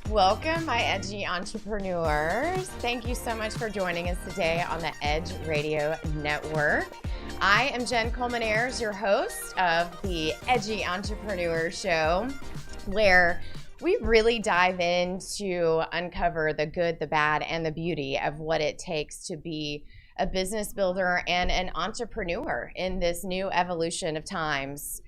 Welcome, my edgy entrepreneurs. Thank you so much for joining us today on the Edge Radio Network. I am Jenn Colmenares, your host of the Edgy Entrepreneur Show, where we really dive in to uncover the good, the bad, and the beauty of what it takes to be a business builder and an entrepreneur in this new evolution of times.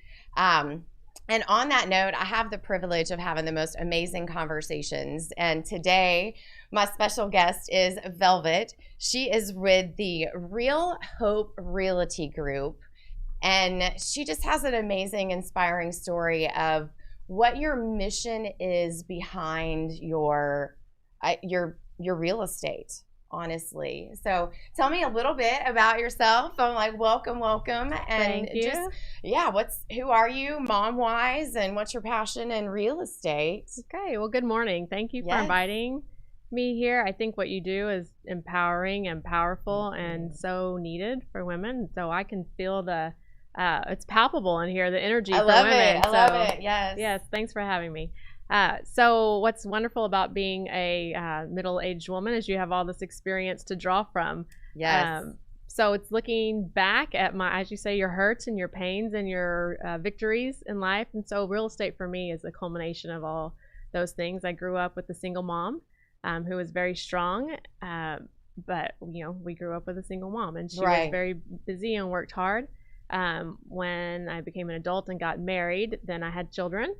And on that note, I have the privilege of having the most amazing conversations. And today, my special guest is Velvet. She is with the Real Hope Realty Group. And she just has an amazing, inspiring story of what your mission is behind your real estate, honestly. So tell me a little bit about yourself. I'm like, welcome. And Thank you. Just, yeah, who are you mom-wise, and what's your passion in real estate? Okay, well, good morning. Thank you for inviting me here. I think what you do is empowering and powerful and so needed for women. So I can feel it's palpable in here, the energy for women. I love it. Yes, thanks for having me. So what's wonderful about being a middle-aged woman is you have all this experience to draw from. Yes. So it's looking back at as you say, your hurts and your pains and your victories in life. And so real estate for me is a culmination of all those things. I grew up with a single mom who was very strong, but we grew up with a single mom, and she was very busy and worked hard. When I became an adult and got married, then I had children.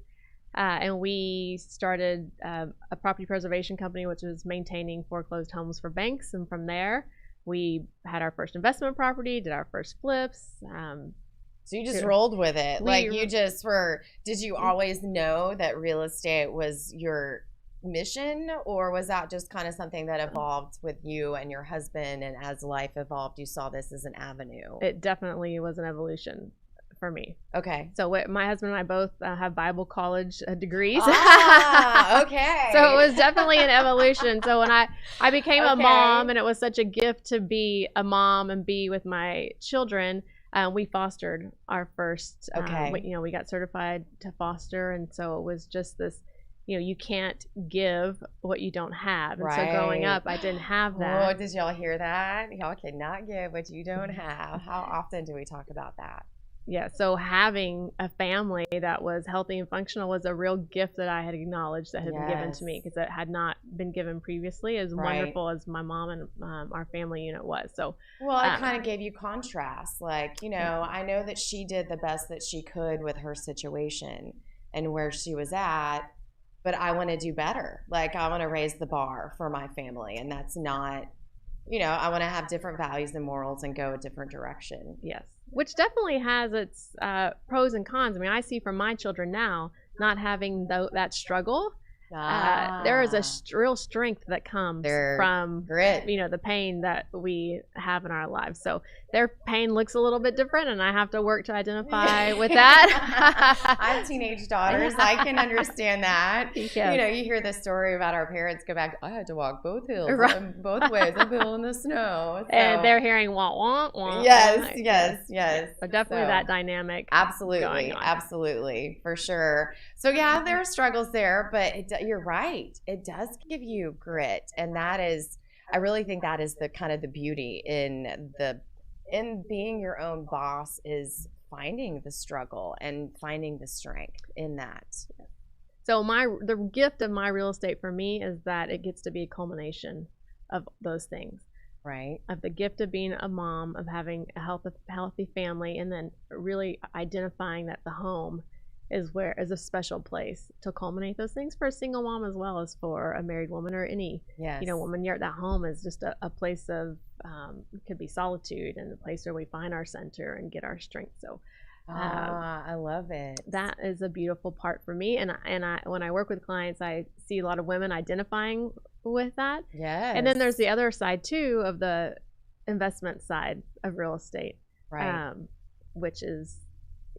And we started a property preservation company, which was maintaining foreclosed homes for banks. And from there, we had our first investment property, did our first flips. So you just rolled with it. Did you always know that real estate was your mission, or was that just kind of something that evolved with you and your husband, and as life evolved, you saw this as an avenue? It definitely was an evolution for me. Okay. So my husband and I both have Bible college degrees. Okay. So it was definitely an evolution. So when I became a mom, and it was such a gift to be a mom and be with my children, we fostered our first. We got certified to foster, and so it was just this. You can't give what you don't have. And so growing up, I didn't have that. Oh, did y'all hear that? Y'all cannot give what you don't have. How often do we talk about that? Yeah, so having a family that was healthy and functional was a real gift that I had acknowledged that had been given to me, because it had not been given previously, as wonderful as my mom and our family unit was. So, well, it kind of gave you contrast. I know that she did the best that she could with her situation and where she was at, but I want to do better. I want to raise the bar for my family, and that's not, I want to have different values and morals and go a different direction. Yes. Which definitely has its pros and cons. I mean, I see from my children now, not having that struggle, there is a real strength that comes from grit. The pain that we have in our lives. So their pain looks a little bit different, and I have to work to identify with that. I have teenage daughters. I can understand that. Yes. You hear the story about our parents go back, I had to walk both hills, both ways, uphill in the snow. So. And they're hearing wah, wah, wah. Yes. So definitely that dynamic. Absolutely, for sure. So yeah, there are struggles there, but you're right. It does give you grit, and that is, I really think that is the kind of the beauty in being your own boss, is finding the struggle and finding the strength in that. So the gift of my real estate for me is that it gets to be a culmination of those things. Right. Of the gift of being a mom, of having a healthy family, and then really identifying that the home is a special place to culminate those things for a single mom, as well as for a married woman or any woman. That home is just a place of it could be solitude, and a place where we find our center and get our strength. So I love it. That is a beautiful part for me. And I when I work with clients, I see a lot of women identifying with that. Yes. And then there's the other side too of the investment side of real estate, right. Which is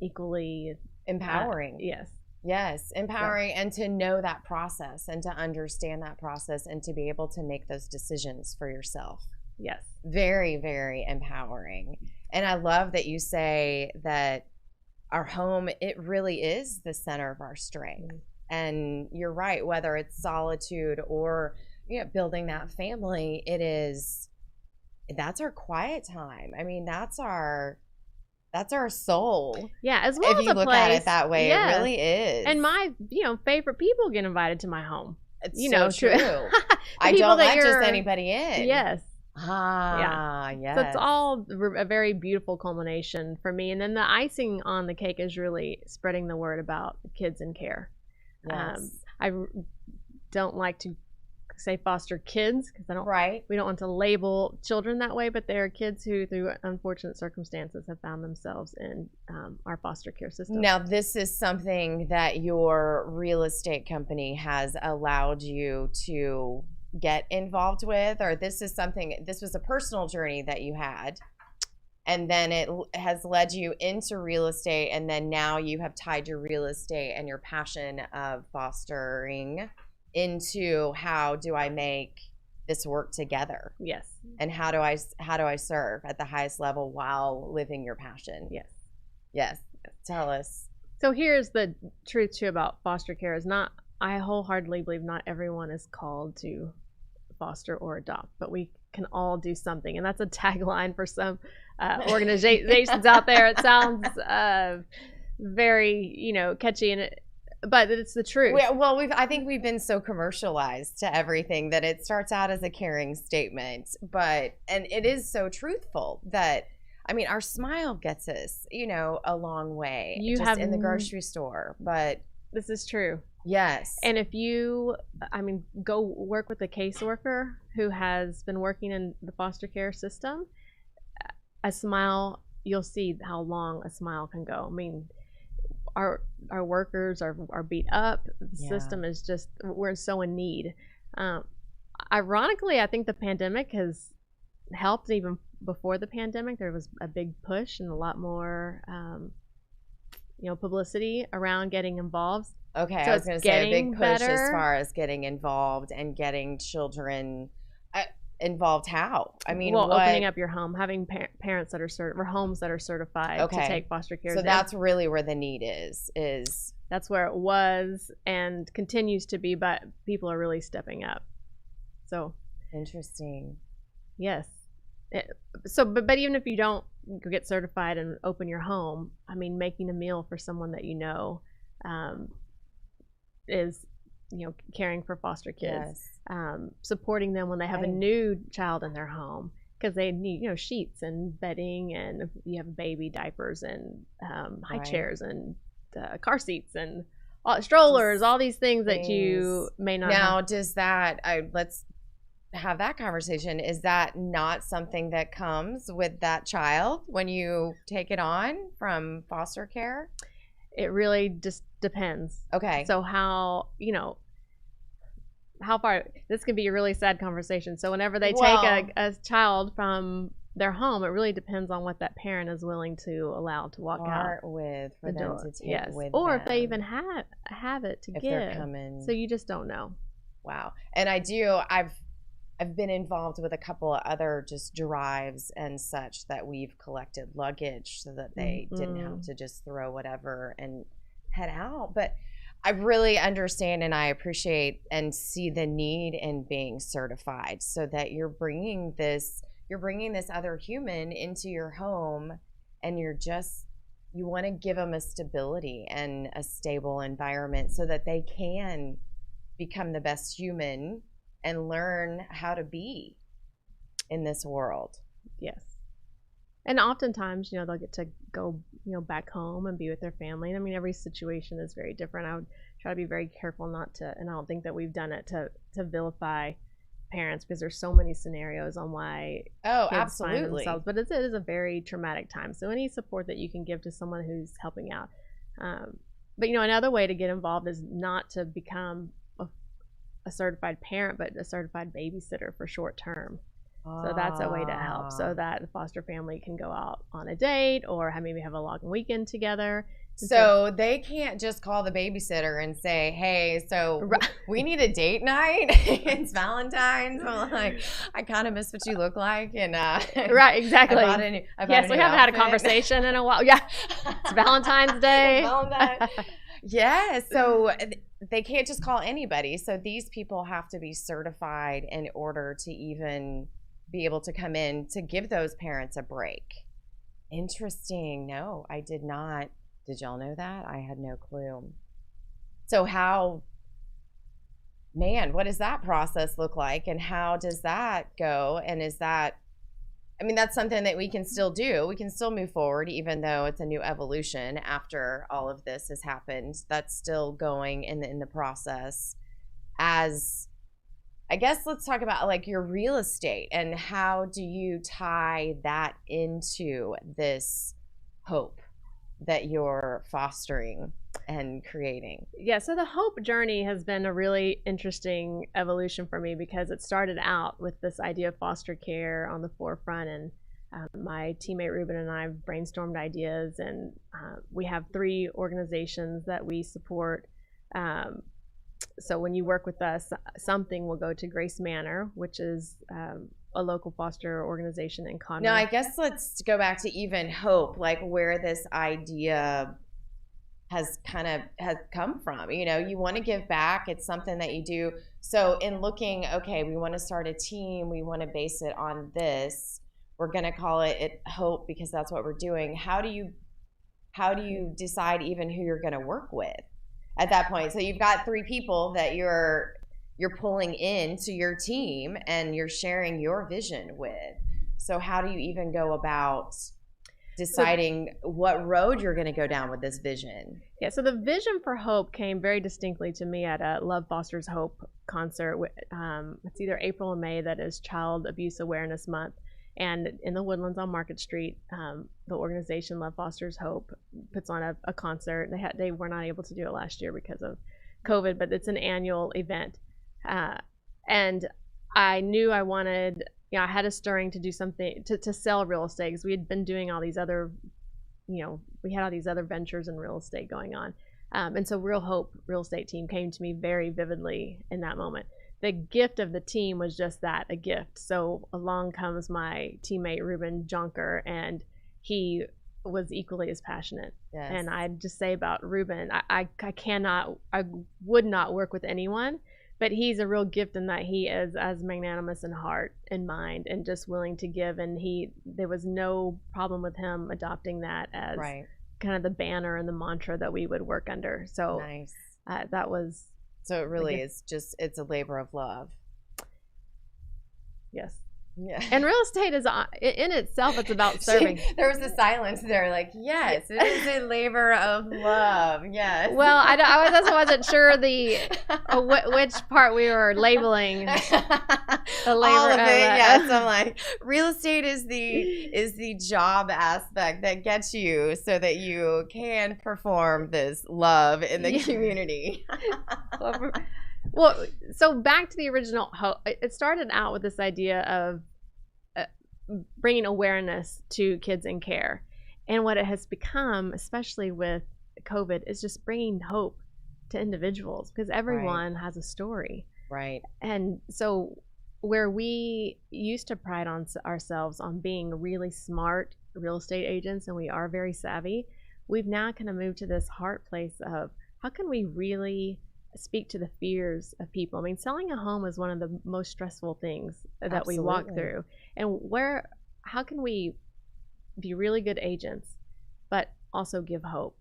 equally Empowering. Yes. Yes, empowering, and to know that process and to understand that process and to be able to make those decisions for yourself. Yes. Very, very empowering. And I love that you say that our home, it really is the center of our strength. And you're right, whether it's solitude or building that family, that's our quiet time. I mean, that's our soul. Yeah, as well if as you a look place, at it that way, yes. It really is. And my favorite people get invited to my home. It's so true. I don't let just anybody in. Yes. Yes. So it's all a very beautiful culmination for me. And then the icing on the cake is really spreading the word about kids in care. Yes. I don't like to say foster kids because we don't want to label children that way, but there are kids who through unfortunate circumstances have found themselves in our foster care system. Now this is something that your real estate company has allowed you to get involved with, or this was a personal journey that you had and then it has led you into real estate, and then now you have tied your real estate and your passion of fostering into how do I make this work together? Yes. And how do I serve at the highest level while living your passion? Yes. Yes. Tell us. So here's the truth too about foster care is I wholeheartedly believe not everyone is called to foster or adopt, but we can all do something. And that's a tagline for some organizations out there. It sounds very, catchy but it's the truth. I think we've been so commercialized to everything that it starts out as a caring statement, and it is so truthful that, I mean, our smile gets us, a long way in the grocery store, but this is true. Yes. And if you, go work with a caseworker who has been working in the foster care system, a smile, you'll see how long a smile can go. I mean, our workers are beat up. The system is just, we're so in need. Ironically, I think the pandemic has helped. Even before the pandemic, there was a big push and a lot more, publicity around getting involved. Okay, so I was going to say a big push as far as getting involved and getting children involved. How? I mean, opening up your home, having parents that are or homes that are certified to take foster care. So that's really where the need is. That's where it was and continues to be, but people are really stepping up. So interesting. Yes. But even if you don't get certified and open your home, I mean, making a meal for someone that is caring for foster kids. Yes. Supporting them when they have a new child in their home because they need sheets and bedding, and if you have baby, diapers and high chairs and car seats and strollers, all these things that you may not have. Does that let's have that conversation. Is that not something that comes with that child when you take it on from foster care? It really just depends. Okay. So how far, this can be a really sad conversation. So whenever they take a child from their home, it really depends on what that parent is willing to allow to walk out with for them to take with or them. If they even have it to if give. They're coming. So you just don't know. Wow. And I've been involved with a couple of other just drives and such that we've collected luggage so that they didn't have to just throw whatever and head out. But I really understand and I appreciate and see the need in being certified so that you're bringing this other human into your home, and you want to give them a stability and a stable environment so that they can become the best human and learn how to be in this world. Yes. And oftentimes, they'll get to go, back home and be with their family. I mean, every situation is very different. I would try to be very careful not to, and I don't think that we've done it to vilify parents, because there's so many scenarios on why Oh, kids absolutely. find themselves. But it is a very traumatic time. So any support that you can give to someone who's helping out. But another way to get involved is not to become a certified parent, but a certified babysitter for short term. So that's a way to help, so that the foster family can go out on a date or maybe have a long weekend together. So they can't just call the babysitter and say, hey, so we need a date night. It's Valentine's. I'm like, I kind of miss what you look like. And right, exactly. I bought a new we haven't had a conversation in a while. Yeah, it's Valentine's Day. Yeah, so they can't just call anybody. So these people have to be certified in order to even be able to come in to give those parents a break. Interesting. No, I did not. Did y'all know that? I had no clue. So what does that process look like, and how does that go? And is that, that's something that we can still do. We can still move forward, even though it's a new evolution after all of this has happened. That's still going in the process. As I guess let's talk about like your real estate, and how do you tie that into this hope that you're fostering and creating? Yeah, so the hope journey has been a really interesting evolution for me, because it started out with this idea of foster care on the forefront, and my teammate Ruben and I brainstormed ideas, and we have 3 organizations that we support. So when you work with us, something will go to Grace Manor, which is a local foster organization in Conroe. Now, I guess let's go back to even hope, like where this idea has come from. You want to give back. It's something that you do. So in looking, okay, we want to start a team. We want to base it on this. We're going to call it hope because that's what we're doing. How do you decide even who you're going to work with at that point? So you've got 3 people that you're pulling into your team and you're sharing your vision with. So how do you even go about deciding what road you're going to go down with this vision? Yeah, so the vision for Hope came very distinctly to me at a Love Fosters Hope concert. It's either April or May, that is Child Abuse Awareness Month. And in the Woodlands on Market Street, the organization Love Fosters Hope puts on a concert. They were not able to do it last year because of COVID, but it's an annual event. And I knew I wanted, I had a stirring to do something to sell real estate, because we had been doing all these other, we had all these other ventures in real estate going on. And so Real Hope real estate team came to me very vividly in that moment. The gift of the team was just that, a gift. So along comes my teammate Ruben Jonker, and he was equally as passionate. Yes. And I'd just say about Ruben, I would not work with anyone, but he's a real gift in that he is as magnanimous in heart and mind, and just willing to give. And there was no problem with him adopting that as kind of the banner and the mantra that we would work under. So nice. That was. So it really is just, it's a labor of love. Yes. Yeah. And real estate is in itself, it's about serving. There was a silence there, like, yes, it is a labor of love. Yes. Well, I wasn't sure which part we were labeling. The labor all of it. Yes. I'm like, real estate is the job aspect that gets you so that you can perform this love in the community. Well, so back to the original hope. It started out with this idea of bringing awareness to kids in care. And what it has become, especially with COVID, is just bringing hope to individuals, because everyone has a story. Right. And so where we used to pride on ourselves on being really smart real estate agents, and we are very savvy, we've now kind of moved to this heart place of how can we really speak to the fears of people. I mean, selling a home is one of the most stressful things that we walk through. And how can we be really good agents, but also give hope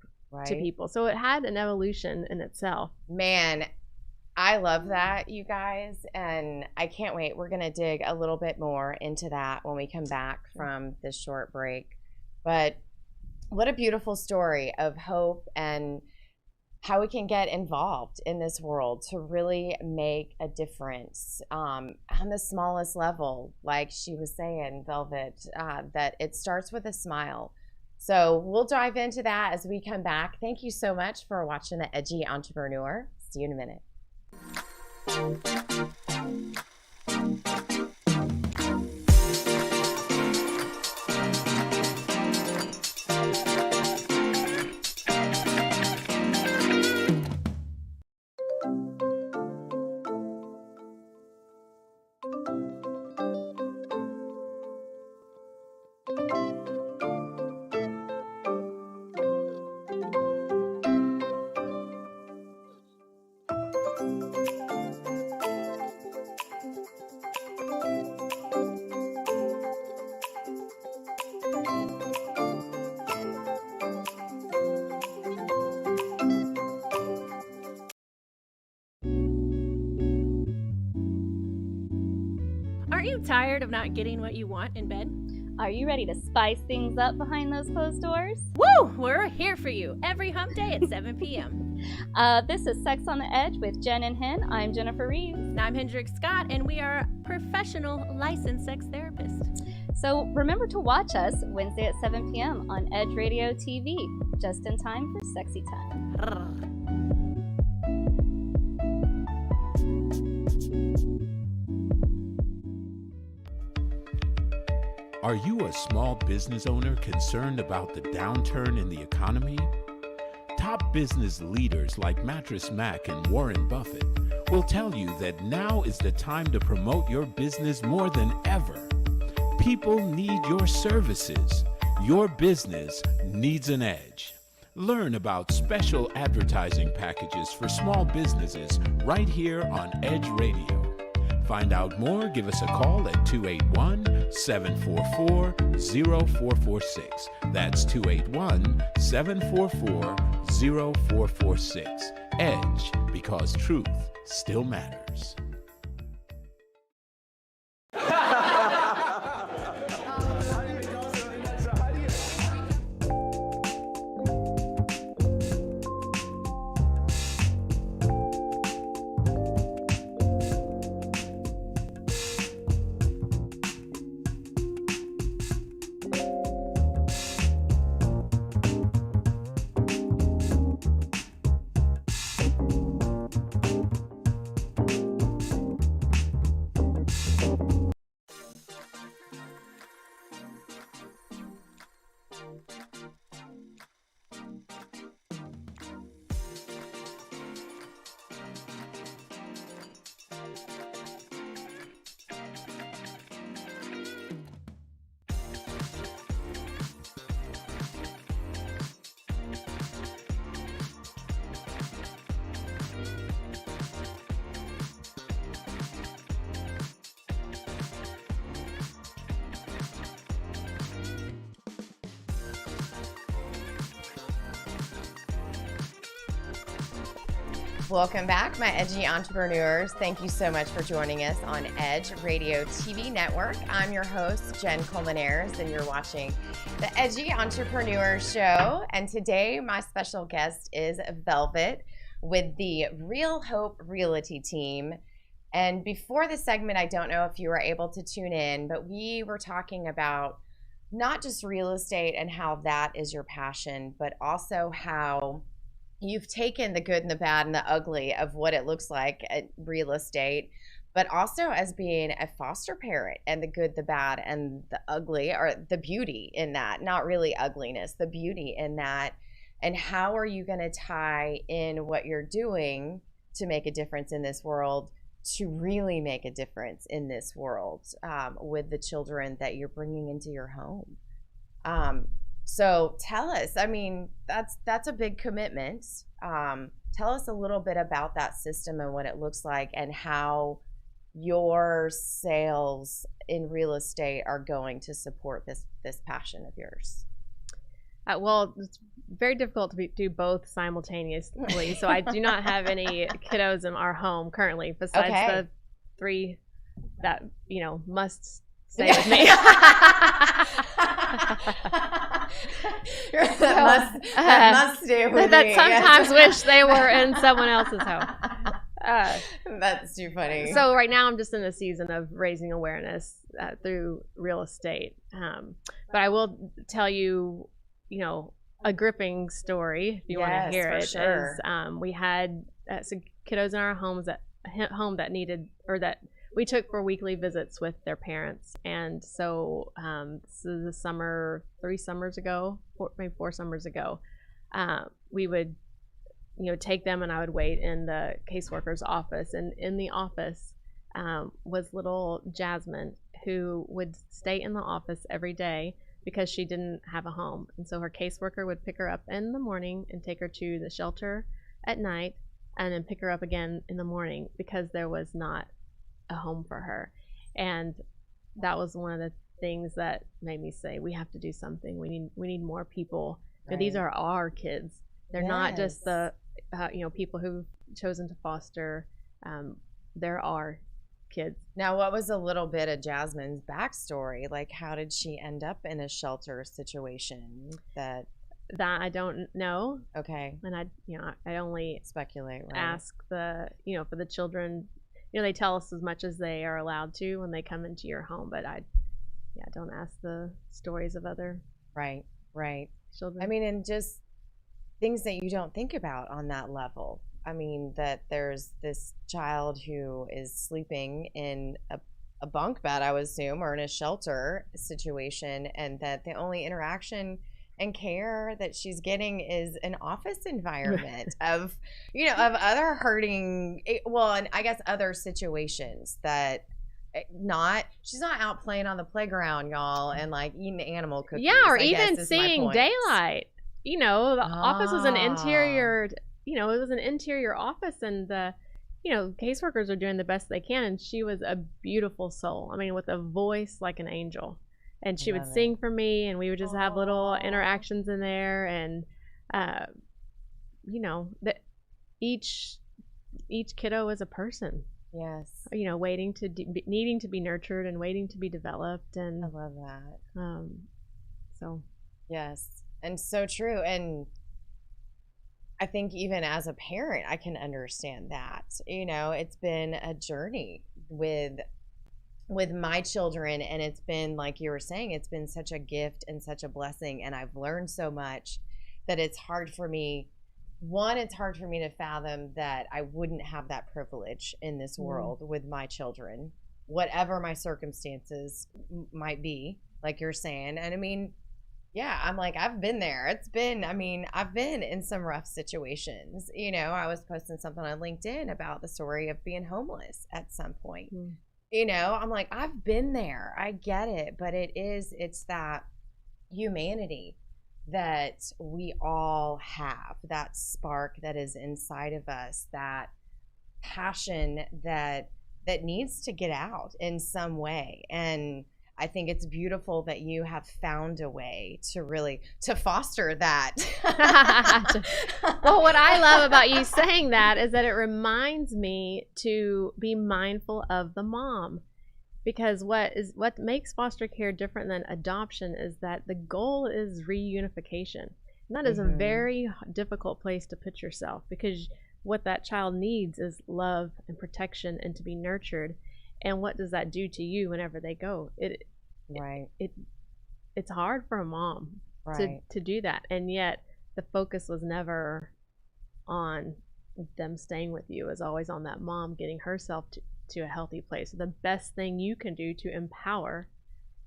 to people? So it had an evolution in itself. Man, I love that, you guys. And I can't wait. We're going to dig a little bit more into that when we come back from this short break. But what a beautiful story of hope. And how we can get involved in this world to really make a difference on the smallest level. Like she was saying, Velvet, that it starts with a smile. So we'll dive into that as we come back. Thank you so much for watching The Edgy Entrepreneur. See you in a minute. Aren't you tired of not getting what you want in bed? Are you ready to spice things up behind those closed doors? Woo! We're here for you every hump day at 7 p.m. This is Sex on the Edge with Jen and Hen. I'm Jennifer Reeves. And I'm Hendrix Scott, and we are professional licensed sex therapists. So remember to watch us Wednesday at 7 p.m. on Edge Radio TV, just in time for sexy time. Are you a small business owner concerned about the downturn in the economy? Top business leaders like Mattress Mac and Warren Buffett will tell you that now is the time to promote your business more than ever. People need your services. Your business needs an edge. Learn about special advertising packages for small businesses right here on Edge Radio. Find out more, give us a call at 281-744-0446. That's 281-744-0446. Edge, because truth still matters. Welcome back, my edgy entrepreneurs. Thank you so much for joining us on Edge Radio TV Network. I'm your host, Jenn Colmenares, and you're watching the Edgy Entrepreneur Show. And today, my special guest is Velvet with the Real Hope Realty team. And before the segment, I don't know if you were able to tune in, but we were talking about not just real estate and how that is your passion, but also how you've taken the good and the bad and the ugly of what it looks like at real estate, but also as being a foster parent and the good, the bad, and the ugly, or the beauty in that, not really ugliness, the beauty in that. And how are you going to tie in what you're doing to make a difference in this world, to really make a difference in this world with the children that you're bringing into your home? So tell us, I mean, that's a big commitment. Tell us a little bit about that system and what it looks like, and how your sales in real estate are going to support this passion of yours. Well, it's very difficult to do both simultaneously. So I do not have any kiddos in our home currently, besides the 3 that, must stay with me. that must stay with that me. sometimes wish they were in someone else's home. That's too funny. So right now I'm just in a season of raising awareness through real estate. But I will tell you, a gripping story if you want to hear it. Sure. Is we had some kiddos in our home that needed, or that we took for weekly visits with their parents. And so this is the summer, 3 summers ago, maybe 4 summers ago, we would take them, and I would wait in the caseworker's office. And in the office was little Jasmine, who would stay in the office every day because she didn't have a home. And so her caseworker would pick her up in the morning and take her to the shelter at night, and then pick her up again in the morning because there was not a home for her. And that was one of the things that made me say, we have to do something. We need more people. Right. These are our kids. They're not just the people who've chosen to foster. There are kids. Now, what was a little bit of Jasmine's backstory? Like, how did she end up in a shelter situation? That I don't know. Okay. And I only speculate. Right? Ask for the children. They tell us as much as they are allowed to when they come into your home, but I don't ask the stories of other right children. I mean, and just things that you don't think about on that level. I mean, that there's this child who is sleeping in a bunk bed, I would assume, or in a shelter situation, and that the only interaction and care that she's getting is an office environment of other hurting, and I guess other situations that she's not out playing on the playground, y'all, and like eating animal cookies. Yeah, or even seeing daylight. The office was an interior, it was an interior office, and the caseworkers are doing the best they can, and she was a beautiful soul. I mean, with a voice like an angel. And she would sing for me, and we would just have little interactions in there, and that each kiddo is a person. Yes. Waiting to needing to be nurtured and waiting to be developed, and I love that. So. Yes, and so true, and I think even as a parent, I can understand that. It's been a journey with my children, and it's been, like you were saying, it's been such a gift and such a blessing, and I've learned so much that it's hard for me to fathom that I wouldn't have that privilege in this world with my children, whatever my circumstances might be, like you're saying. And I mean, yeah, I'm like, I've been there. I've been in some rough situations. I was posting something on LinkedIn about the story of being homeless at some point. I'm like, I've been there. I get it. But it's that humanity that we all have, that spark that is inside of us, that passion that needs to get out in some way. And I think it's beautiful that you have found a way to foster that. Well, what I love about you saying that is that it reminds me to be mindful of the mom, because what makes foster care different than adoption is that the goal is reunification. And that is a very difficult place to put yourself, because what that child needs is love and protection and to be nurtured. And what does that do to you whenever they go? It's hard for a mom to do that, and yet the focus was never on them staying with you. It was always on that mom getting herself to a healthy place. So the best thing you can do to empower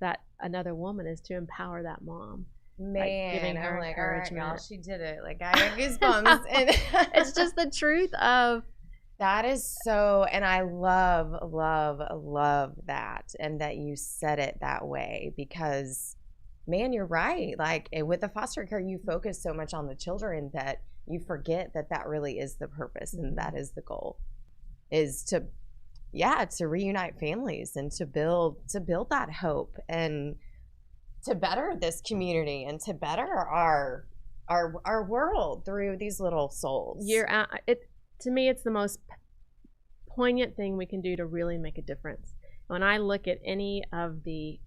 that another woman is to empower that mom. Man, giving her I'm like, encouragement. all right, y'all, she did it. Like, I got goosebumps. And it's just the truth of. That is so, and I love, love, love that, and that you said it that way, because, man, you're right. Like, with the foster care, you focus so much on the children that you forget that really is the purpose, and that is the goal, is to reunite families and to build that hope and to better this community and to better our world through these little souls. To me, it's the most poignant thing we can do to really make a difference. When I look at any of the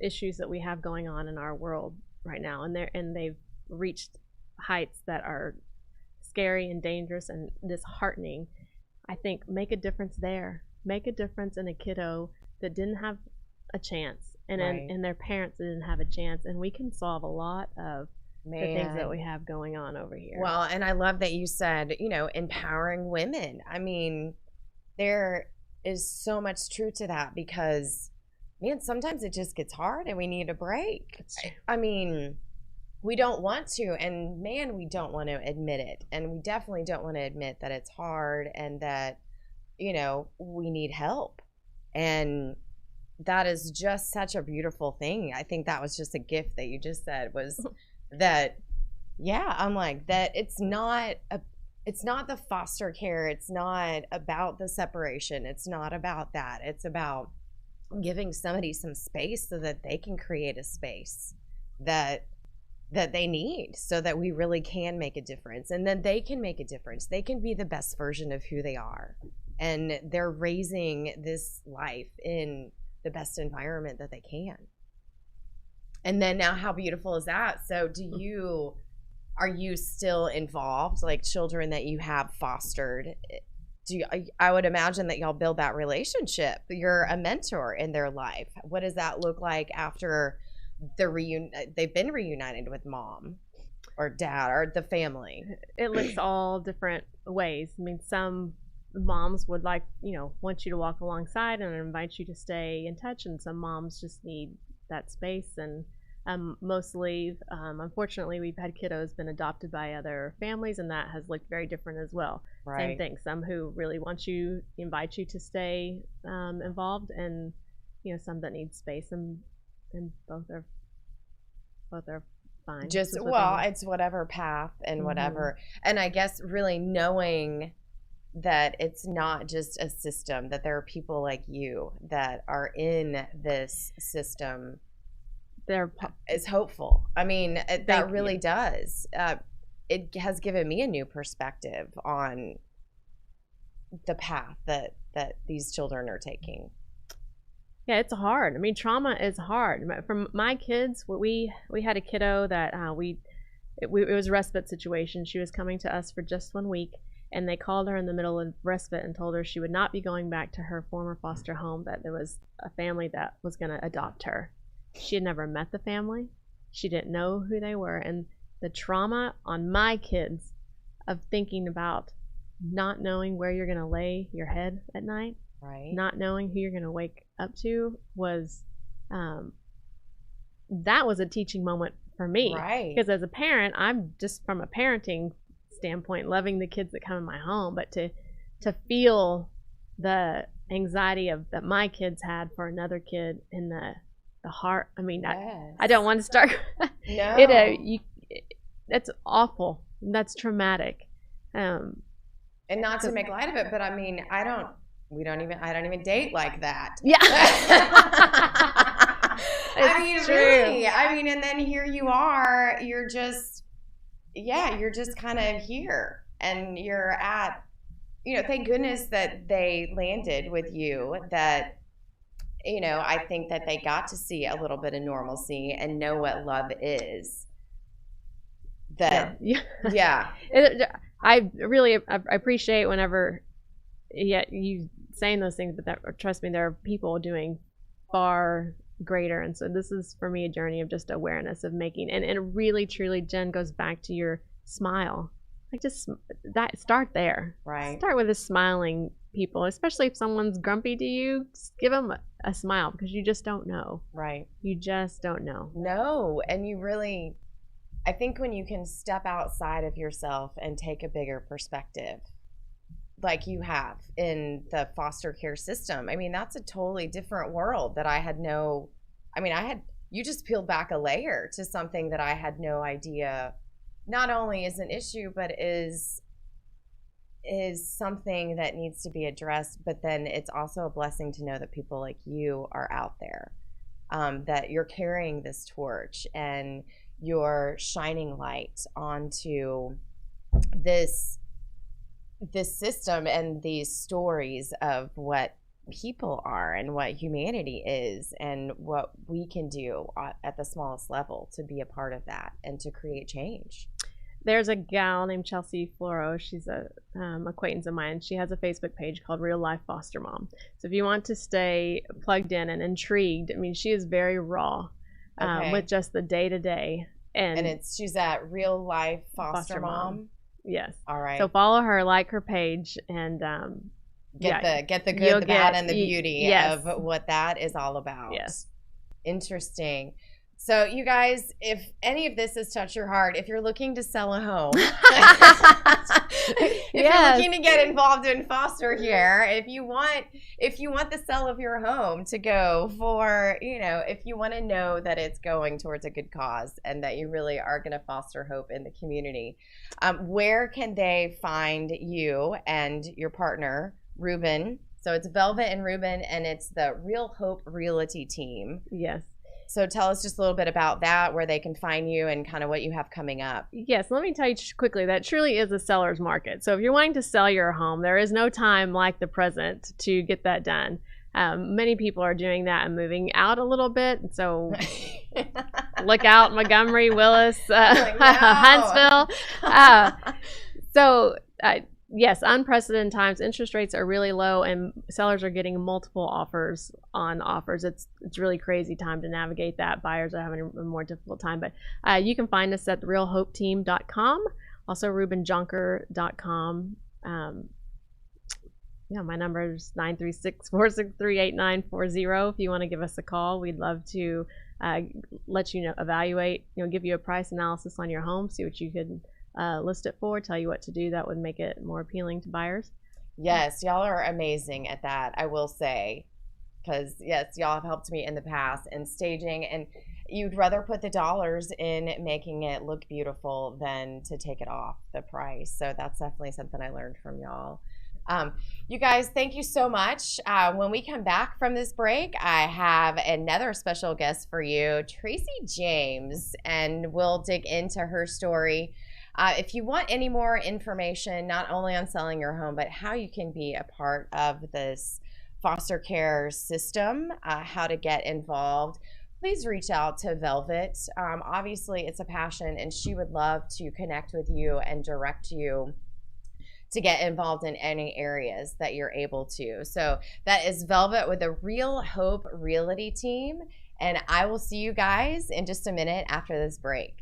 issues that we have going on in our world right now, and they've reached heights that are scary and dangerous and disheartening, I think make a difference there. Make a difference in a kiddo that didn't have a chance, and and their parents didn't have a chance, and we can solve a lot of the things that we have going on over here. Well, and I love that you said, empowering women. I mean, there is so much truth to that, because, man, sometimes it just gets hard and we need a break. I mean, we don't want to, and man, we don't want to admit it. And we definitely don't want to admit that it's hard and that, we need help. And that is just such a beautiful thing. I think that was just a gift that you just said, was that, I'm like, that it's not the foster care. It's not about the separation. It's not about that. It's about giving somebody some space so that they can create a space that they need, so that we really can make a difference, and then they can make a difference. They can be the best version of who they are, and they're raising this life in the best environment that they can. And then now, how beautiful is that? So are you still involved, like children that you have fostered? I would imagine that y'all build that relationship. You're a mentor in their life. What does that look like after they've been reunited with mom or dad or the family? It looks all different ways. I mean, some moms would want you to walk alongside and invite you to stay in touch, and some moms just need that space. And mostly, unfortunately, we've had kiddos been adopted by other families, and that has looked very different as well. Same thing. Some who really invite you to stay involved, and some that need space, and both are fine. Just it's whatever path and whatever. And I guess really knowing that it's not just a system, that there are people like you that are in this system. Is hopeful. I mean, that really does. It has given me a new perspective on the path that these children are taking. Yeah, it's hard. I mean, trauma is hard. From my kids, we had a kiddo that it was a respite situation. She was coming to us for just 1 week, and they called her in the middle of respite and told her she would not be going back to her former foster home, that there was a family that was going to adopt her. She had never met the family. She didn't know who they were. And the trauma on my kids of thinking about not knowing where you're going to lay your head at night, not knowing who you're going to wake up to, was that was a teaching moment for me. Because as a parent, I'm just, from a parenting standpoint, loving the kids that come in my home, but to feel the anxiety that my kids had for another kid in the heart. I mean, I don't want to start. No. That's awful. That's traumatic. And not to make light of it, but I mean, I don't even date like that. Yeah. I mean, true. Really. I mean, and then here you are, you're just kind of here, and you're at, thank goodness that they landed with you, that, I think that they got to see a little bit of normalcy and know what love is. I really appreciate whenever you saying those things, but trust me, there are people doing far greater. And so this is, for me, a journey of just awareness of making, and really, truly, Jen, goes back to your smile. Like, just that, start there. Start with a smiling people, especially if someone's grumpy to you. Just give them a smile, because you just don't know. You just don't know. No, and you really, I think when you can step outside of yourself and take a bigger perspective, like you have in the foster care system, I mean, that's a totally different world that you just peeled back a layer to something that I had no idea not only is an issue, but is something that needs to be addressed. But then it's also a blessing to know that people like you are out there, that you're carrying this torch and you're shining light onto this system and these stories of what people are and what humanity is and what we can do at the smallest level to be a part of that and to create change. There's a gal named Chelsea Floro. She's a acquaintance of mine. She has a Facebook page called Real Life Foster Mom. So if you want to stay plugged in and intrigued, I mean, she is very raw with just the day-to-day. And she's at Real Life Foster Mom. Yes. All right. So follow her, like her page, and get the good, the bad, and the beauty of what that is all about. Yes. Interesting. So you guys, if any of this has touched your heart, if you're looking to sell a home, if you're looking to get involved in foster care, if you want the sale of your home to go for, if you want to know that it's going towards a good cause and that you really are going to foster hope in the community, where can they find you and your partner, Ruben? So it's Velvet and Ruben, and it's the Real Hope Realty team. Yes. So tell us just a little bit about that, where they can find you and kind of what you have coming up. Yes, let me tell you quickly, that truly is a seller's market. So if you're wanting to sell your home, there is no time like the present to get that done. Many people are doing that and moving out a little bit. So look out, Montgomery, Willis, Huntsville. Yes, unprecedented times. Interest rates are really low, and sellers are getting multiple offers on offers. It's really crazy time to navigate that. Buyers are having a more difficult time. But you can find us at therealhopeteam.com, also rubenjonker.com. My number is 936-463-8940. If you want to give us a call, we'd love to let you know, evaluate, give you a price analysis on your home, see what you could list it for, tell you what to do that would make it more appealing to buyers. Yes, y'all are amazing at that, I will say, because yes, y'all have helped me in the past in staging, and you'd rather put the dollars in making it look beautiful than to take it off the price. So that's definitely something I learned from y'all. You guys, thank you so much. When we come back from this break, I have another special guest for you, Tracy James, and we'll dig into her story. If you want any more information, not only on selling your home, but how you can be a part of this foster care system, how to get involved, please reach out to Velvet. Obviously, it's a passion, and she would love to connect with you and direct you to get involved in any areas that you're able to. So that is Velvet with the Real Hope Realty team, and I will see you guys in just a minute after this break.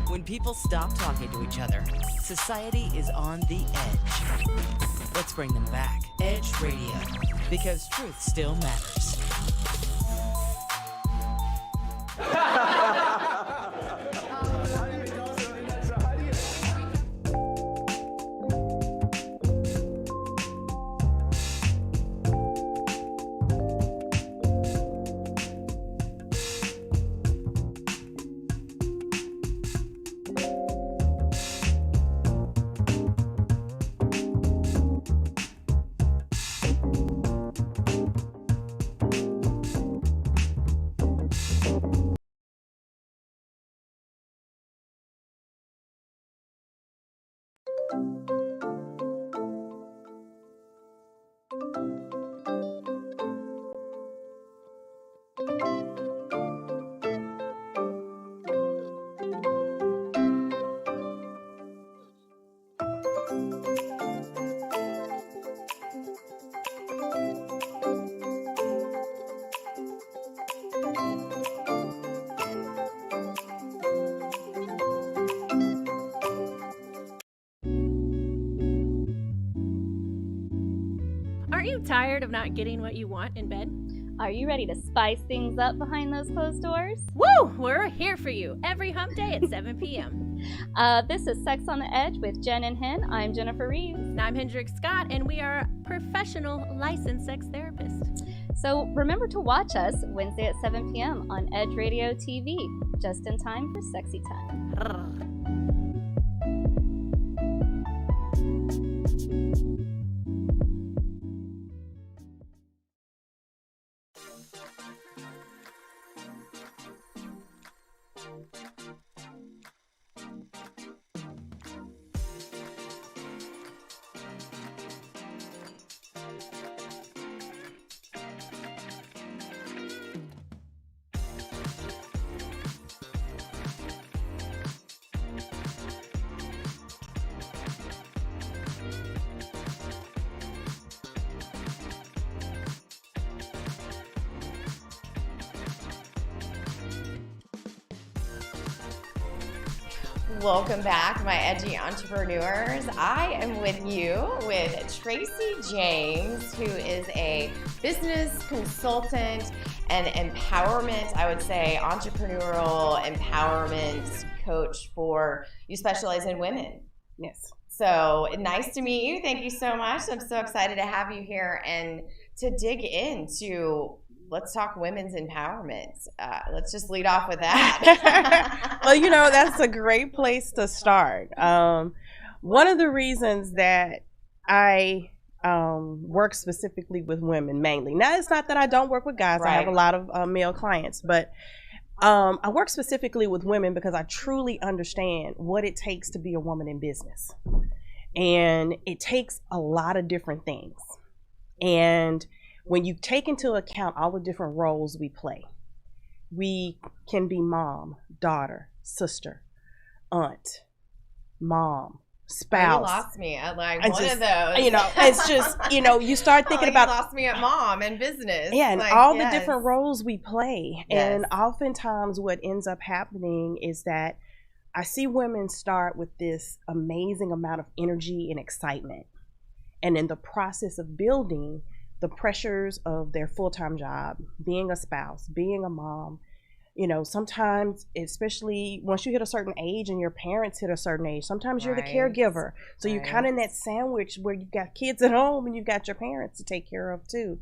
When people stop talking to each other, society is on the edge. Let's bring them back. Edge Radio, because truth still matters. Aren't you tired of not getting what you want in bed? Are you ready to spice things up behind those closed doors? Woo! We're here for you every hump day at 7 p.m. This is Sex on the Edge with Jen and Hen. I'm Jennifer Reeves. And I'm Hendrik Scott, and we are professional licensed sex therapists. So remember to watch us Wednesday at 7 p.m. on Edge Radio TV, just in time for sexy time. Welcome back, my edgy entrepreneurs. I am with you with Tracy James, who is a business consultant and empowerment, I would say, entrepreneurial empowerment coach for, you specialize in women. Yes. So nice to meet you. Thank you so much. I'm so excited to have you here and to dig into, let's talk women's empowerment. Let's just lead off with that. Well, that's a great place to start. One of the reasons that I work specifically with women mainly. Now, it's not that I don't work with guys. Right. I have a lot of male clients, but I work specifically with women because I truly understand what it takes to be a woman in business. And it takes a lot of different things. And when you take into account all the different roles we play, we can be mom, daughter, sister, aunt, mom, spouse. You lost me at one of those. It's just, you start thinking about. You lost me at mom and business. Yeah, and all the different roles we play. Yes. And oftentimes what ends up happening is that I see women start with this amazing amount of energy and excitement. And in the process of building, the pressures of their full-time job, being a spouse, being a mom, sometimes, especially once you hit a certain age and your parents hit a certain age, sometimes you're the caregiver. So you're kind of in that sandwich where you've got kids at home and you've got your parents to take care of too.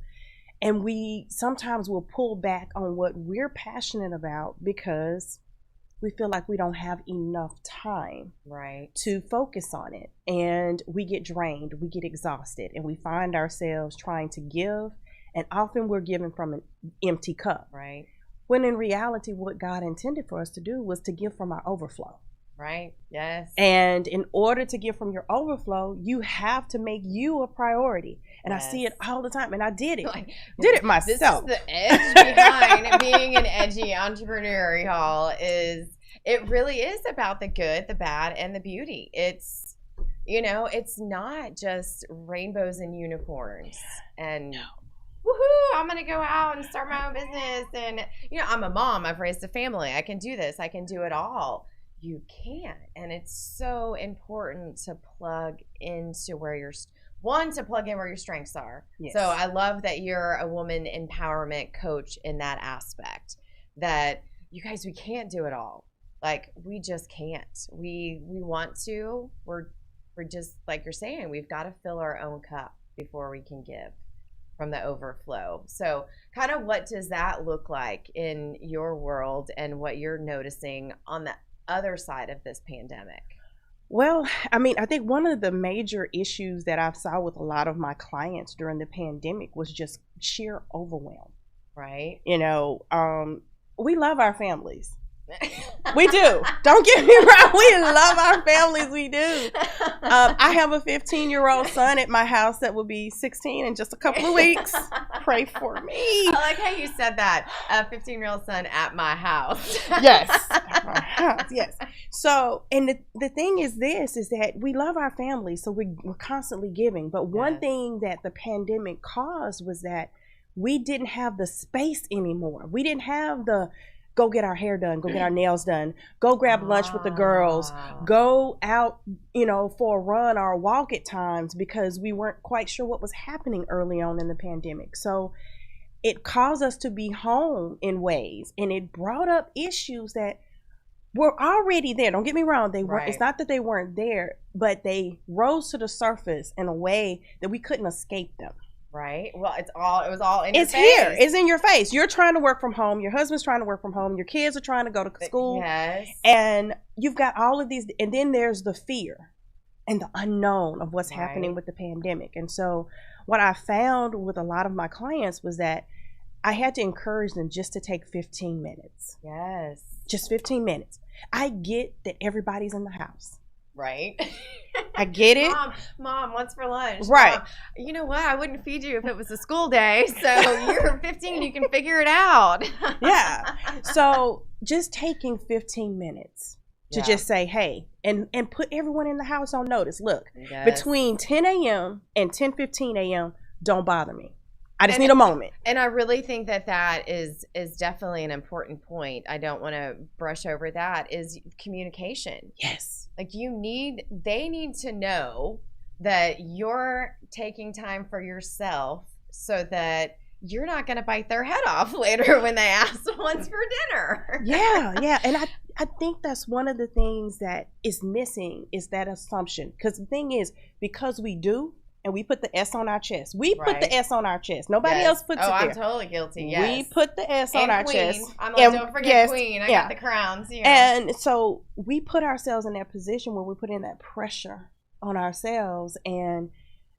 And we sometimes will pull back on what we're passionate about because we feel like we don't have enough time to focus on it. And we get drained, we get exhausted, and we find ourselves trying to give. And often we're giving from an empty cup. Right. When in reality, what God intended for us to do was to give from our overflow. Right. Yes. And in order to give from your overflow, you have to make you a priority. And I see it all the time. And I did it. Did it myself. This is the edge behind being an edgy entrepreneur, y'all, it really is about the good, the bad, and the beauty. It's, it's not just rainbows and unicorns and woohoo, I'm going to go out and start my own business. And, I'm a mom. I've raised a family. I can do this. I can do it all. You can't. And it's so important to plug into where to plug in where your strengths are. Yes. So I love that you're a woman empowerment coach in that aspect, that you guys, we can't do it all. We just can't. We want to. We're just, like you're saying, we've got to fill our own cup before we can give from the overflow. So kind of what does that look like in your world and what you're noticing on the other side of this pandemic? Well, I think one of the major issues that I've saw with a lot of my clients during the pandemic was just sheer overwhelm. Right. We love our families. We do. Don't get me wrong. We love our families. We do. I have a 15-year-old son at my house that will be 16 in just a couple of weeks. Pray for me. I like how you said that. A 15-year-old son at my house. Yes. At my house. Yes. So, and the thing is that we love our families, so we're constantly giving. But one thing that the pandemic caused was that we didn't have the space anymore. We didn't have the go get our hair done, go get our nails done, go grab lunch with the girls, go out, for a run or a walk at times, because we weren't quite sure what was happening early on in the pandemic. So it caused us to be home in ways, and it brought up issues that were already there. Don't get me wrong. They weren't, it's not that they weren't there, but they rose to the surface in a way that we couldn't escape them. Right. Well, it was all in your face. It's here. It's in your face. You're trying to work from home. Your husband's trying to work from home. Your kids are trying to go to school. Yes. And you've got all of these. And then there's the fear and the unknown of what's happening with the pandemic. And so what I found with a lot of my clients was that I had to encourage them just to take 15 minutes. Yes. Just 15 minutes. I get that everybody's in the house. Right. I get it. Mom, what's for lunch? Right. Mom, you know what? I wouldn't feed you if it was a school day. So you're 15, you can figure it out. Yeah. So just taking 15 minutes to just say, hey, and put everyone in the house on notice. Look, between 10 a.m. and 10:15 a.m., don't bother me. I just need a moment. And I really think that is definitely an important point. I don't want to brush over that, is communication. Yes. Like they need to know that you're taking time for yourself so that you're not going to bite their head off later when they ask what's for dinner. Yeah. And I think that's one of the things that is missing, is that assumption. Because the thing is, because we do, and we put the S on our chest. We put the S on our chest. Nobody else puts it there. I'm totally guilty, yes. We put the S on our chest. I'm like, don't forget Queen. I got the crowns. And so we put ourselves in that position where we put in that pressure on ourselves. And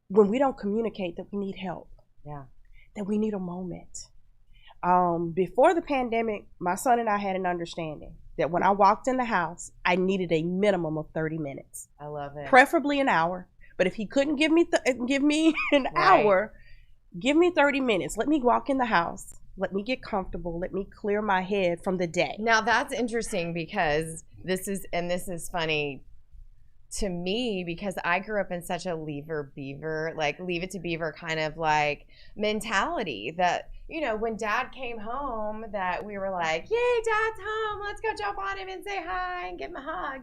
when we don't communicate that we need help, that we need a moment. Before the pandemic, my son and I had an understanding that when I walked in the house, I needed a minimum of 30 minutes. I love it. Preferably an hour. But if he couldn't give me an hour, give me 30 minutes. Let me walk in the house. Let me get comfortable. Let me clear my head from the day. Now that's interesting, because this is funny to me, because I grew up in such a leave it to beaver kind of like mentality, that, when Dad came home, that we were like, yay, Dad's home. Let's go jump on him and say hi and give him a hug.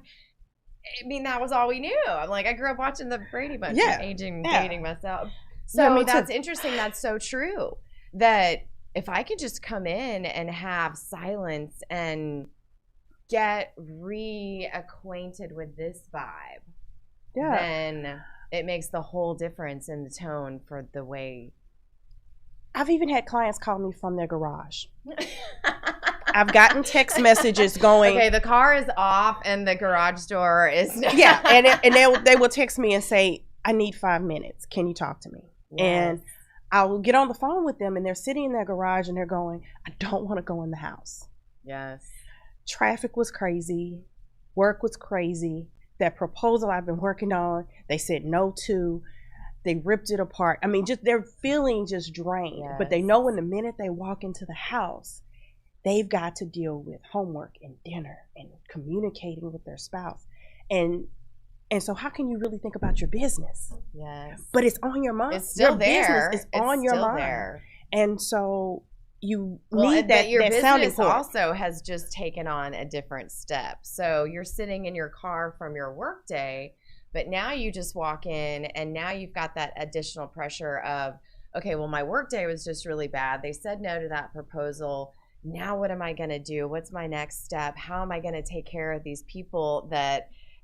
I mean, that was all we knew. I'm like, I grew up watching the Brady Bunch, dating myself. So that's interesting. That's so true. That if I could just come in and have silence and get reacquainted with this vibe, then it makes the whole difference in the tone for the way. I've even had clients call me from their garage. I've gotten text messages going, okay, the car is off and the garage door is and they will text me and say, I need 5 minutes. Can you talk to me? Yes. And I will get on the phone with them, and they're sitting in their garage and they're going, I don't want to go in the house. Yes. Traffic was crazy. Work was crazy. That proposal I've been working on, they said no to. They ripped it apart. I mean, they're feeling just drained. Yes. But they know when the minute they walk into the house, they've got to deal with homework and dinner and communicating with their spouse. And so how can you really think about your business? Yes. But it's on your mind. It's still there. Business is on your mind. There. And so you need that your that sounding business point. Also has just taken on a different step. So you're sitting in your car from your work day, but now you just walk in and now you've got that additional pressure of, okay, well, my work day was just really bad. They said no to that proposal. Now what am I going to do? What's my next step? How am I going to take care of these people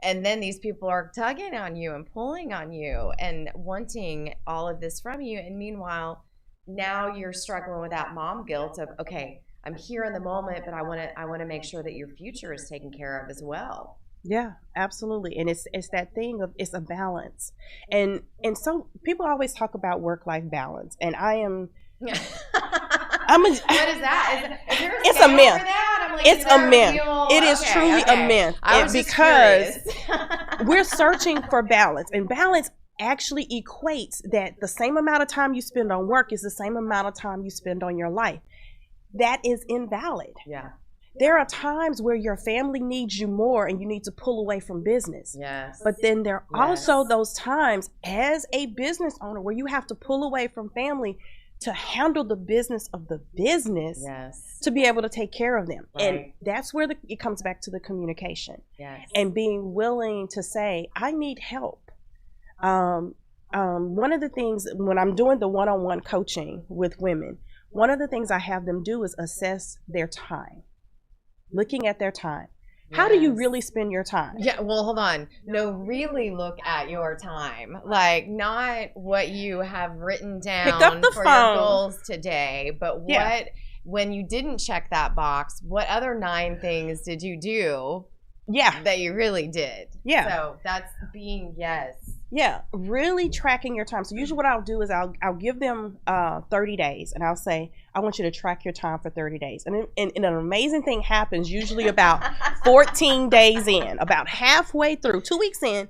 and then these people are tugging on you and pulling on you and wanting all of this from you. And meanwhile, now you're struggling with that mom guilt of, okay, I'm here in the moment, but I want to make sure that your future is taken care of as well. Yeah, absolutely. And it's that thing of, it's a balance. And so people always talk about work-life balance, and I am what is that? Is there a it's a myth. Like, it's a myth. It is truly a myth. Because we're searching for balance, and balance actually equates that the same amount of time you spend on work is the same amount of time you spend on your life. That is invalid. Yeah. There are times where your family needs you more and you need to pull away from business. Yes. But then there are also those times as a business owner where you have to pull away from family to handle the business of the business, to be able to take care of them. Right. And that's where it comes back to the communication. Yes. And being willing to say, I need help. One of the things when I'm doing the one-on-one coaching with women, one of the things I have them do is assess their time, looking at their time. How do you really spend your time? Yeah, well, hold on. No, really look at your time. Like, not what you have written down for your goals today, but what, when you didn't check that box, what other 9 things did you do that you really did? Yeah. So that's being, Yeah, really tracking your time. So usually what I'll do is I'll give them 30 days, and I'll say, I want you to track your time for 30 days. And an amazing thing happens usually about 14 days in, about halfway through, 2 weeks in,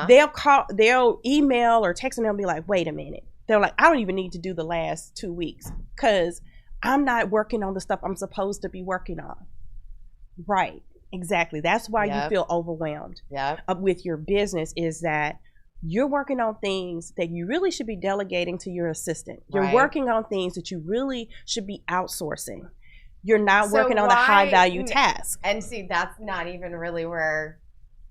they'll email or text, and they'll be like, wait a minute. They're like, I don't even need to do the last 2 weeks because I'm not working on the stuff I'm supposed to be working on. Right, exactly. That's why you feel overwhelmed with your business, is that you're working on things that you really should be delegating to your assistant. You're working on things that you really should be outsourcing. You're not working on the high value task. And see, that's not even really where,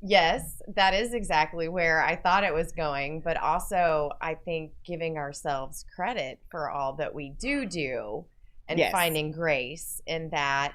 yes, that is exactly where I thought it was going. But also, I think giving ourselves credit for all that we do and finding grace in that.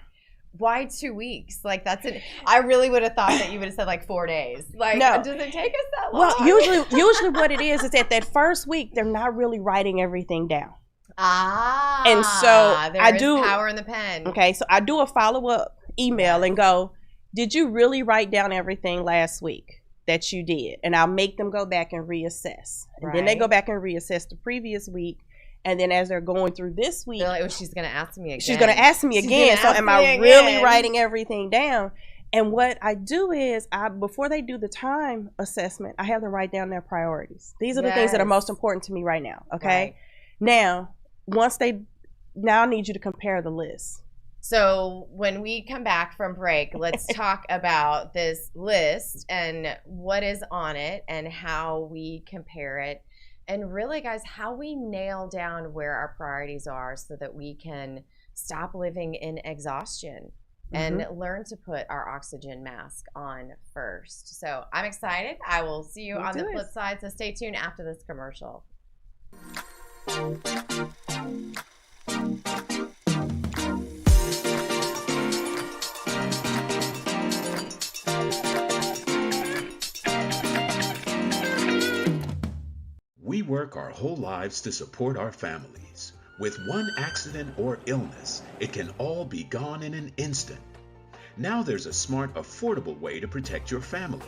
Why 2 weeks? Like, that's it. I really would have thought that you would have said like 4 days. Like, does it take us that long? Well, usually what it is that that first week they're not really writing everything down. And so I do power in the pen. Okay, so I do a follow-up email and go, did you really write down everything last week that you did? And I'll make them go back and reassess. And then they go back and reassess the previous week. And then as they're going through this week, like, oh, she's going to ask me again. She's going to ask me again. So am I really writing everything down? And what I do is, before they do the time assessment, I have them write down their priorities. These are the things that are most important to me right now. Okay. Now, now I need you to compare the list. So when we come back from break, let's talk about this list and what is on it and how we compare it. And really, guys, how we nail down where our priorities are so that we can stop living in exhaustion and learn to put our oxygen mask on first. So I'm excited. I will see you on the flip side. So stay tuned after this commercial. We work our whole lives to support our families. With one accident or illness, it can all be gone in an instant. Now there's a smart, affordable way to protect your family.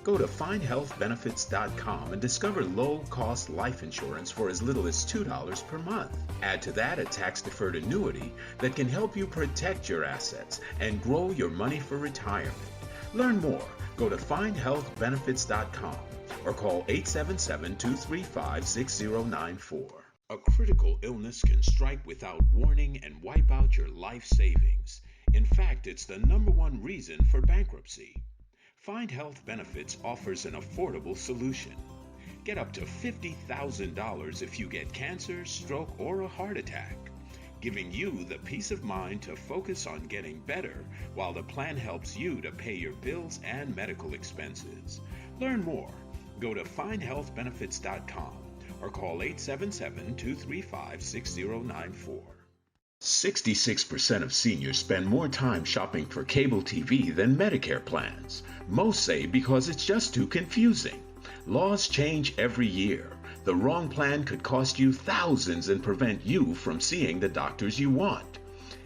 Go to findhealthbenefits.com and discover low-cost life insurance for as little as $2 per month. Add to that a tax-deferred annuity that can help you protect your assets and grow your money for retirement. Learn more. Go to findhealthbenefits.com. or call 877-235-6094. A critical illness can strike without warning and wipe out your life savings. In fact, it's the #1 reason for bankruptcy. Find Health Benefits offers an affordable solution. Get up to $50,000 if you get cancer, stroke, or a heart attack, giving you the peace of mind to focus on getting better while the plan helps you to pay your bills and medical expenses. Learn more. Go to findhealthbenefits.com or call 877-235-6094. 66% of seniors spend more time shopping for cable TV than Medicare plans. Most say because it's just too confusing. Laws change every year. The wrong plan could cost you thousands and prevent you from seeing the doctors you want.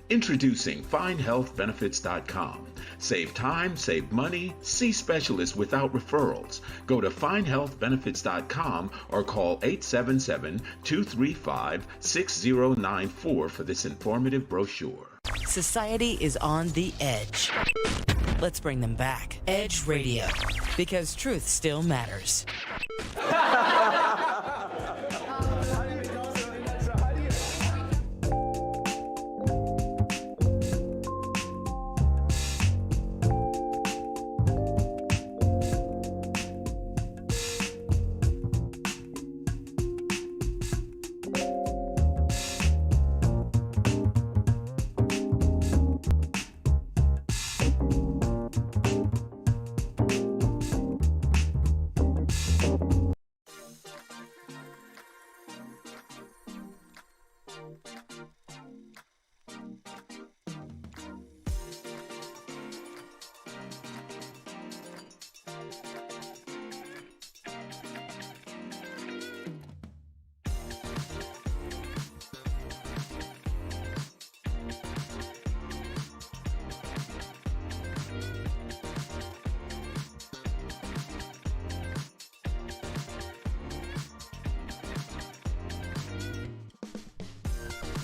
Introducing FindHealthBenefits.com. Save time, save money, see specialists without referrals. Go to FindHealthBenefits.com or call 877-235-6094 for this informative brochure. Society is on the edge. Let's bring them back. Edge Radio, because truth still matters.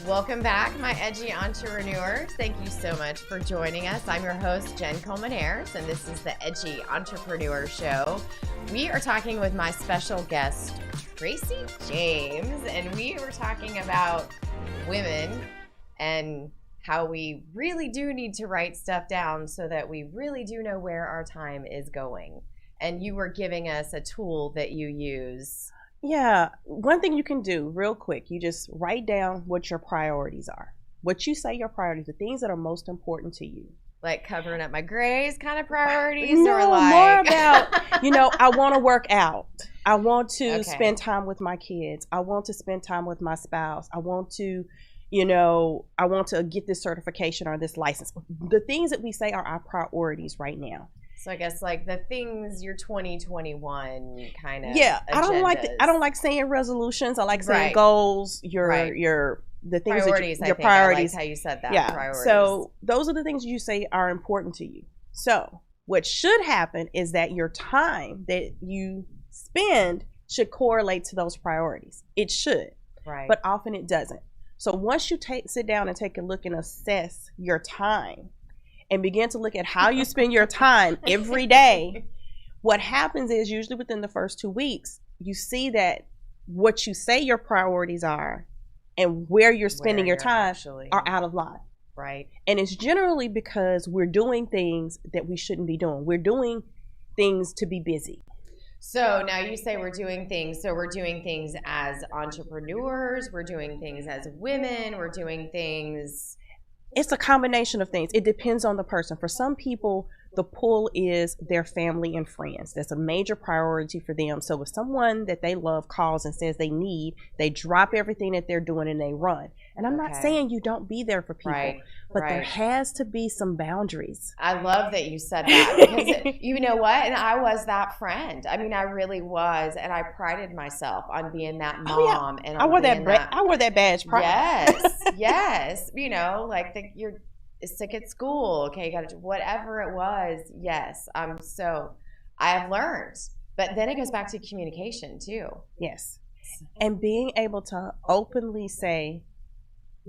Welcome back, my edgy entrepreneurs. Thank you so much for joining us. I'm your host, Jenn Colmenares, and this is the Edgy Entrepreneur Show. We are talking with my special guest, Tracy James, and we were talking about women and how we really do need to write stuff down so that we really do know where our time is going. And you were giving us a tool that you use. Yeah, one thing you can do real quick, you just write down what your priorities are. What you say your priorities, the things that are most important to you. Like covering up my grays kind of priorities? No, or like... more about, I want to work out. I want to spend time with my kids. I want to spend time with my spouse. I want to, I want to get this certification or this license. The things that we say are our priorities right now. So I guess like the things your 2021 kind of agendas. I don't like saying resolutions. I like saying goals. The things priorities. Your priorities. I like how you said that. Yeah. Priorities. So those are the things you say are important to you. So what should happen is that your time that you spend should correlate to those priorities. It should, right? But often it doesn't. So once you sit down and take a look and assess your time, and begin to look at how you spend your time every day, what happens is usually within the first 2 weeks, you see that what you say your priorities are and where you're spending your time are out of line. Right. And it's generally because we're doing things that we shouldn't be doing. We're doing things to be busy. So now you say we're doing things. So we're doing things as entrepreneurs. We're doing things as women. We're doing things... It's a combination of things. It depends on the person. For some people, the pull is their family and friends. That's a major priority for them. So if someone that they love calls and says they need, they drop everything that they're doing and they run. And I'm not saying you don't be there for people, but there has to be some boundaries. I love that you said that because you know what? And I was that friend. I mean, I really was. And I prided myself on being that mom. And I wore that badge. Yes. Like you're sick at school. Okay. You got to do whatever it was. Yes. I have learned, but then it goes back to communication too. Yes. And being able to openly say,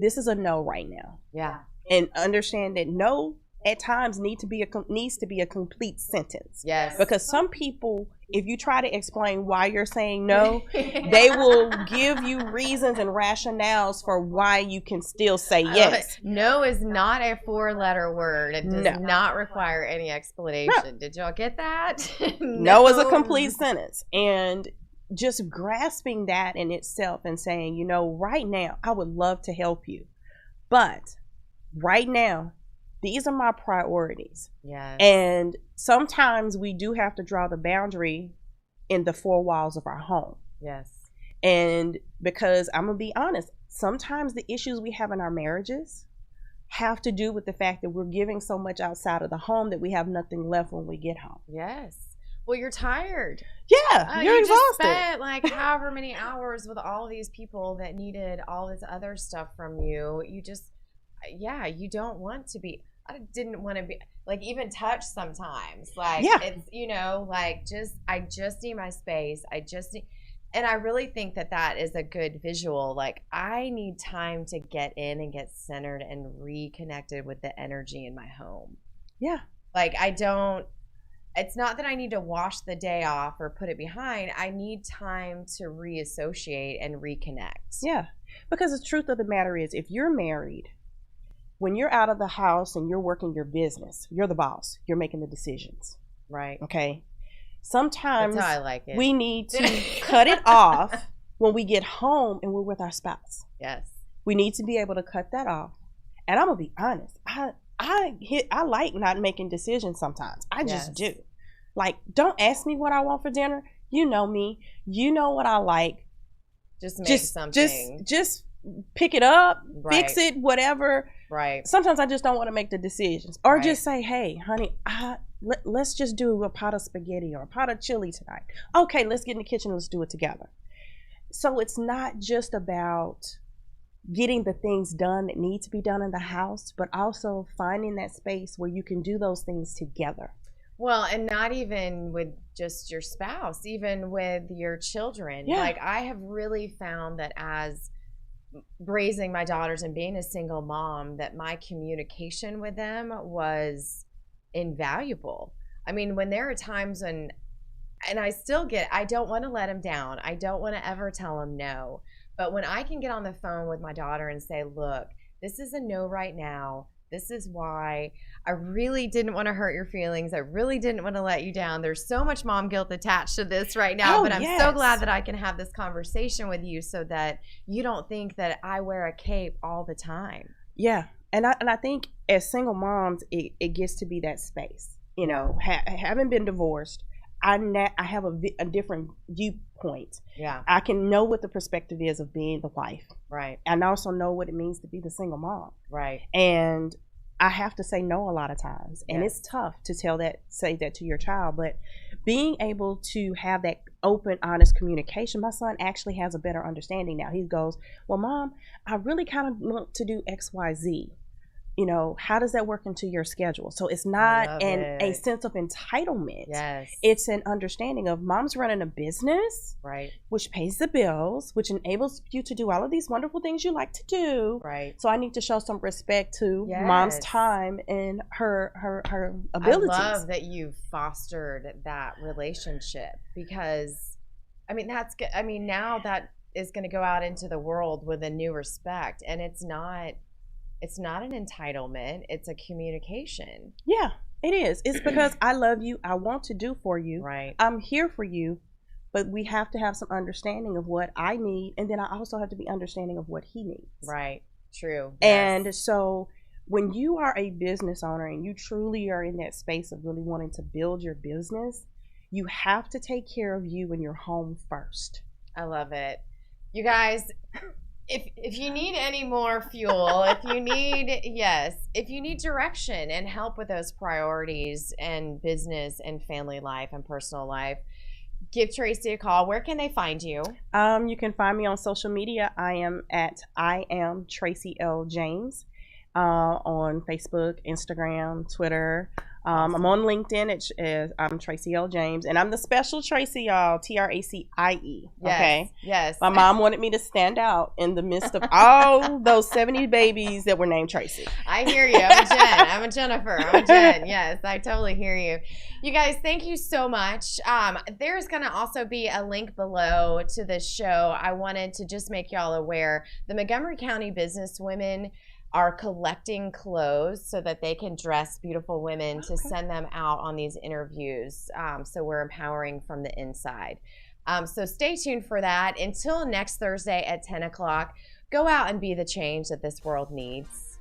this is a no right now. Yeah. And understand that no at times needs to be a complete sentence. Yes. Because some people, if you try to explain why you're saying no, they will give you reasons and rationales for why you can still say yes. No is not a 4-letter word. It does not require any explanation. No. Did y'all get that? No is a complete sentence. And just grasping that in itself and saying, right now, I would love to help you. But right now, these are my priorities. Yes. And sometimes we do have to draw the boundary in the 4 walls of our home. Yes. And because I'm going to be honest, sometimes the issues we have in our marriages have to do with the fact that we're giving so much outside of the home that we have nothing left when we get home. Yes. Well, you're tired. Yeah, you're exhausted. Just spent like however many hours with all these people that needed all this other stuff from you. You just, you don't want to be. I didn't want to be like even touch sometimes. Like it's I just need my space. And I really think that is a good visual. Like I need time to get in and get centered and reconnected with the energy in my home. Yeah. Like it's not that I need to wash the day off or put it behind. I need time to reassociate and reconnect. Yeah. Because the truth of the matter is, if you're married, when you're out of the house and you're working your business, you're the boss. You're making the decisions. Right. Okay. Sometimes that's how I like it. We need to cut it off when we get home and we're with our spouse. Yes. We need to be able to cut that off. And I'm going to be honest. I like not making decisions sometimes. I just do. Like, don't ask me what I want for dinner. You know me. You know what I like. Just make something. Just pick it up, fix it, whatever. Right. Sometimes I just don't want to make the decisions. Or just say, hey, honey, let's just do a pot of spaghetti or a pot of chili tonight. Okay, let's get in the kitchen. Let's do it together. So it's not just about getting the things done that need to be done in the house, but also finding that space where you can do those things together. Well, and not even with just your spouse, even with your children. Yeah. Like I have really found that as raising my daughters and being a single mom, that my communication with them was invaluable. I mean, when there are times when, and I don't want to let them down. I don't want to ever tell them no. But when I can get on the phone with my daughter and say, look, this is a no right now. This is why. I really didn't want to hurt your feelings. I really didn't want to let you down. There's so much mom guilt attached to this right now, but I'm so glad that I can have this conversation with you so that you don't think that I wear a cape all the time. Yeah. And I think as single moms, it gets to be that space. You know, having been divorced, I have a different viewpoint. Yeah. I can know what the perspective is of being the wife. Right. And I also know what it means to be the single mom. Right. And I have to say no a lot of times. And Yes. it's tough to say that to your child. But being able to have that open, honest communication, my son actually has a better understanding now. He goes, well, Mom, I really kind of want to do X, Y, Z. You know, how does that work into your schedule? So it's not a sense of entitlement. Yes. It's an understanding of Mom's running a business, Right. which pays the bills, which enables you to do all of these wonderful things you like to do. Right. So I need to show some respect to Yes. Mom's time and her abilities. I love that you've fostered that relationship, because I mean now that is going to go out into the world with a new respect, and it's not an entitlement, it's a communication. Yeah, it is. It's because I love you. I want to do for you. Right. I'm here for you, but we have to have some understanding of what I need, and then I also have to be understanding of what he needs. Right. True. And Yes. so when you are a business owner and you truly are in that space of really wanting to build your business, you have to take care of you and your home first. I love it. You guys, if you need any more fuel, if you need direction and help with those priorities and business and family life and personal life, give Tracy a call. Where can they find you? You can find me on social media. I am Tracy L. James on Facebook, Instagram, Twitter. I'm on LinkedIn. I'm Tracy L. James, and I'm the special Tracy, y'all. Tracie. Yes, Okay. Yes. My mom wanted me to stand out in the midst of all those 70 babies that were named Tracy. I hear you. I'm a Jen. I'm a Jennifer. I'm a Jen. Yes, I totally hear you. You guys, thank you so much. There's going to also be a link below to this show. I wanted to just make y'all aware. The Montgomery County businesswomen are collecting clothes so that they can dress beautiful women to send them out on these interviews. So we're empowering from the inside. So stay tuned for that. Until next Thursday at 10 o'clock, go out and be the change that this world needs.